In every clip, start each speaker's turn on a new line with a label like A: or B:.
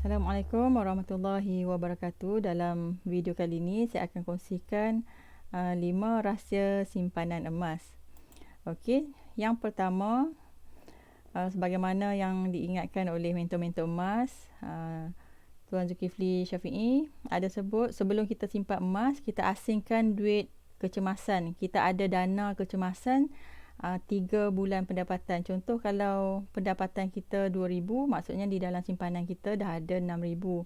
A: Assalamualaikum warahmatullahi wabarakatuh. Dalam video kali ini saya akan kongsikan 5 rahsia simpanan emas. Okey, yang pertama, sebagaimana yang diingatkan oleh mentor-mentor emas, Tuan Zulkifli Syafiee ada sebut, sebelum kita simpan emas, kita asingkan duit kecemasan. Kita ada dana kecemasan 3 bulan pendapatan. Contoh, kalau pendapatan kita 2,000, maksudnya di dalam simpanan kita dah ada 6,000.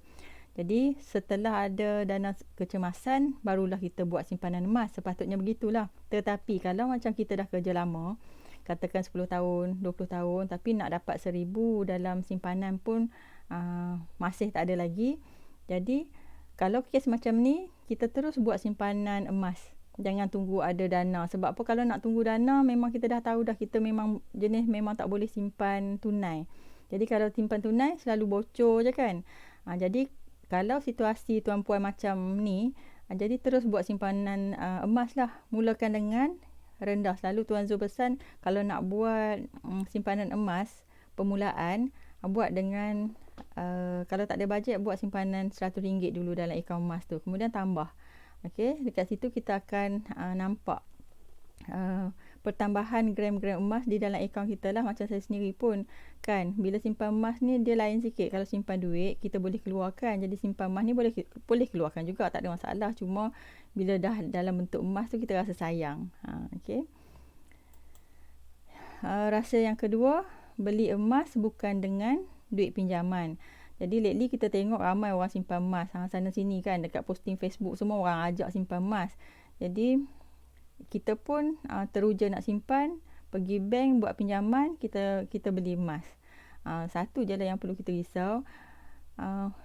A: Jadi setelah ada dana kecemasan, barulah kita buat simpanan emas. Sepatutnya begitulah. Tetapi kalau macam kita dah kerja lama, katakan 10 tahun, 20 tahun, tapi nak dapat 1,000 dalam simpanan pun masih tak ada lagi. Jadi kalau kes macam ni, kita terus buat simpanan emas. Jangan tunggu ada dana. Sebab apa? Kalau nak tunggu dana, memang kita dah tahu dah, kita memang jenis memang tak boleh simpan tunai. Jadi kalau simpan tunai, selalu bocor je kan. Jadi kalau situasi tuan-puan macam ni, jadi terus buat simpanan emas lah. Mulakan dengan rendah. Selalu Tuan Zul pesan, kalau nak buat simpanan emas permulaan, buat dengan kalau tak ada bajet, buat simpanan RM100 dulu dalam akaun emas tu, kemudian tambah. Okey, dekat situ kita akan nampak pertambahan gram-gram emas di dalam akaun kita lah. Macam saya sendiri pun kan, bila simpan emas ni dia lain sikit. Kalau simpan duit, kita boleh keluarkan. Jadi simpan emas ni boleh keluarkan juga, tak ada masalah. Cuma bila dah dalam bentuk emas tu, kita rasa sayang. Okey. Rahsia yang kedua, beli emas bukan dengan duit pinjaman. Jadi lately kita tengok ramai orang simpan emas sana sini kan, dekat posting Facebook semua orang ajak simpan emas. Jadi kita pun teruja nak simpan, pergi bank buat pinjaman, kita beli emas. Satu je lah yang perlu kita risau,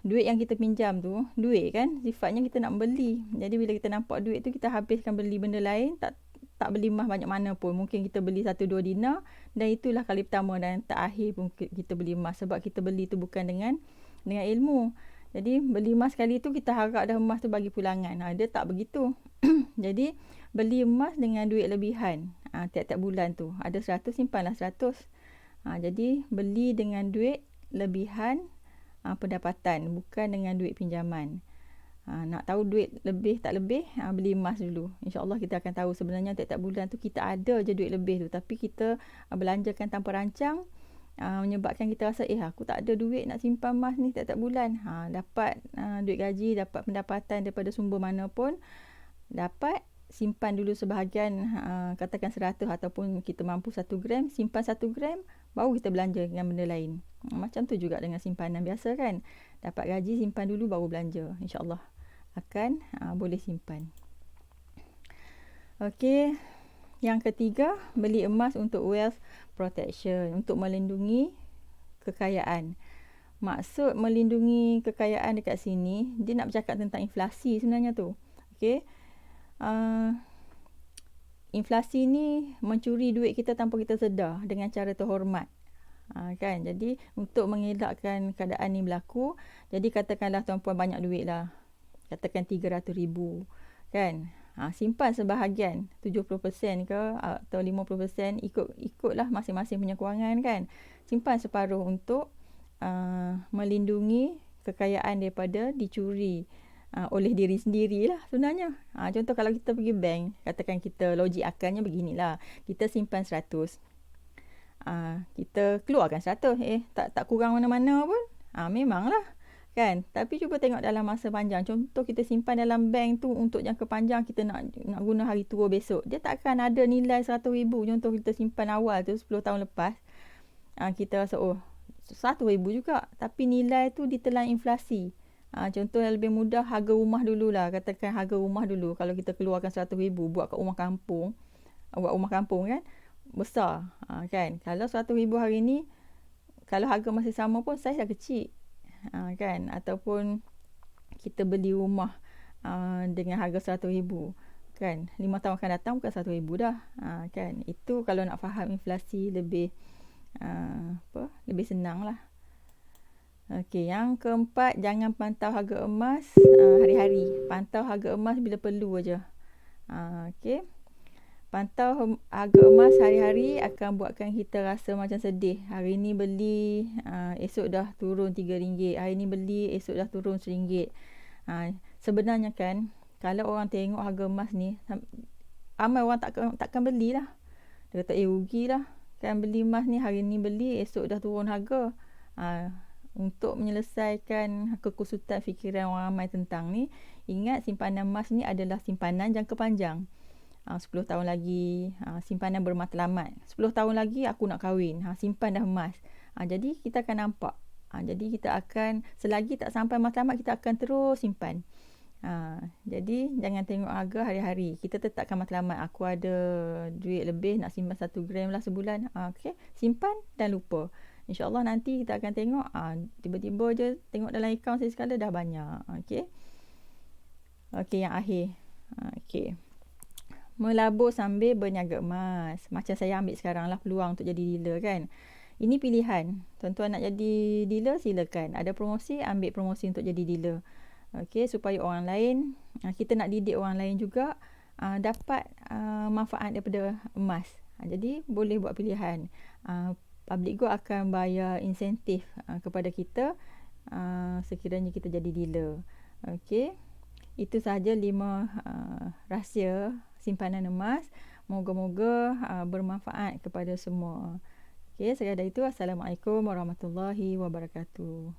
A: duit yang kita pinjam tu, duit kan sifatnya kita nak beli. Jadi bila kita nampak duit tu, kita habiskan beli benda lain, tak beli emas banyak mana pun. Mungkin kita beli 1-2 dinar, dan itulah kali pertama dan terakhir pun kita beli emas. Sebab kita beli tu bukan dengan ilmu. Jadi beli emas kali tu, kita harap dah emas tu bagi pulangan. Dia tak begitu. Jadi beli emas dengan duit lebihan. Tiap-tiap bulan tu ada 100, simpanlah 100. Jadi beli dengan duit lebihan pendapatan, bukan dengan duit pinjaman. Nak tahu duit lebih tak lebih, beli emas dulu. InsyaAllah kita akan tahu sebenarnya tiap-tiap bulan tu kita ada je duit lebih tu, tapi kita belanjakan tanpa rancang, menyebabkan kita rasa aku tak ada duit nak simpan emas ni tiap-tiap bulan. Dapat duit gaji, dapat pendapatan daripada sumber mana pun, dapat simpan dulu sebahagian, katakan 100, ataupun kita mampu 1 gram, simpan 1 gram, baru kita belanja dengan benda lain. Macam tu juga dengan simpanan biasa kan. Dapat gaji, simpan dulu baru belanja. InsyaAllah akan boleh simpan. Okey, yang ketiga, beli emas untuk wealth protection, untuk melindungi kekayaan. Maksud melindungi kekayaan dekat sini, dia nak bercakap tentang inflasi sebenarnya tu. Okey, inflasi ni mencuri duit kita tanpa kita sedar, dengan cara terhormat. Kan, jadi untuk mengelakkan keadaan ni berlaku, jadi katakanlah tuan-puan banyak duit lah, katakan 300,000 kan, simpan sebahagian, 70% ke atau 50%, ikutlah masing-masing punya kewangan kan. Simpan separuh untuk melindungi kekayaan daripada dicuri oleh diri sendiri lah sebenarnya. Contoh kalau kita pergi bank, katakan kita, logik akalnya beginilah, kita simpan 100, kita keluarkan 100, tak kurang mana-mana pun. Memanglah kan. Tapi cuba tengok dalam masa panjang. Contoh kita simpan dalam bank tu untuk jangka panjang, kita nak guna hari tua besok, dia tak akan ada nilai 100,000. Contoh kita simpan awal tu 10 tahun lepas, kita rasa 100,000 juga, tapi nilai tu ditelan inflasi. Contoh yang lebih mudah, harga rumah dululah. Katakan harga rumah dulu, kalau kita keluarkan 100,000 buat kat rumah kampung, kan besar, kan. Kalau 100,000 hari ni, kalau harga masih sama pun saiz dah kecil, kan. Ataupun kita beli rumah dengan harga 100,000, kan, 5 tahun akan datang bukan 100,000 dah, kan. Itu kalau nak faham inflasi lebih lebih senang lah. Okey, yang keempat, jangan pantau harga emas hari-hari. Pantau harga emas bila perlu aja. Okey, pantau harga emas hari-hari akan buatkan kita rasa macam sedih. Hari ni beli, esok dah turun RM3. Hari ni beli, esok dah turun RM1. Sebenarnya kan, kalau orang tengok harga emas ni, ramai orang takkan belilah. Dia kata, rugilah. Kan beli emas ni, hari ni beli, esok dah turun harga. Untuk menyelesaikan kekusutan fikiran orang ramai tentang ni, ingat simpanan emas ni adalah simpanan jangka panjang. 10 tahun lagi, simpanan bermatlamat. 10 tahun lagi aku nak kahwin, simpan dah emas. Jadi kita akan nampak. Jadi kita akan, selagi tak sampai matlamat, kita akan terus simpan. Jadi jangan tengok harga hari-hari. Kita tetapkan matlamat. Aku ada duit lebih, nak simpan 1 gram lah sebulan. Okay, simpan dan lupa. InsyaAllah nanti kita akan tengok, tiba-tiba je tengok dalam akaun saya sekali dah banyak. Okay, yang akhir. Okay, melabur sambil berniaga emas. Macam saya ambil sekarang lah peluang untuk jadi dealer kan. Ini pilihan. Tuan-tuan nak jadi dealer, silakan. Ada promosi, ambil promosi untuk jadi dealer. Okey, supaya orang lain, kita nak didik orang lain juga dapat manfaat daripada emas. Jadi boleh buat pilihan. Public Go akan bayar insentif kepada kita sekiranya kita jadi dealer. Okey, itu sahaja 5 rahsia simpanan emas. Moga-moga bermanfaat kepada semua. Okey, sekadar itu. Assalamualaikum warahmatullahi wabarakatuh.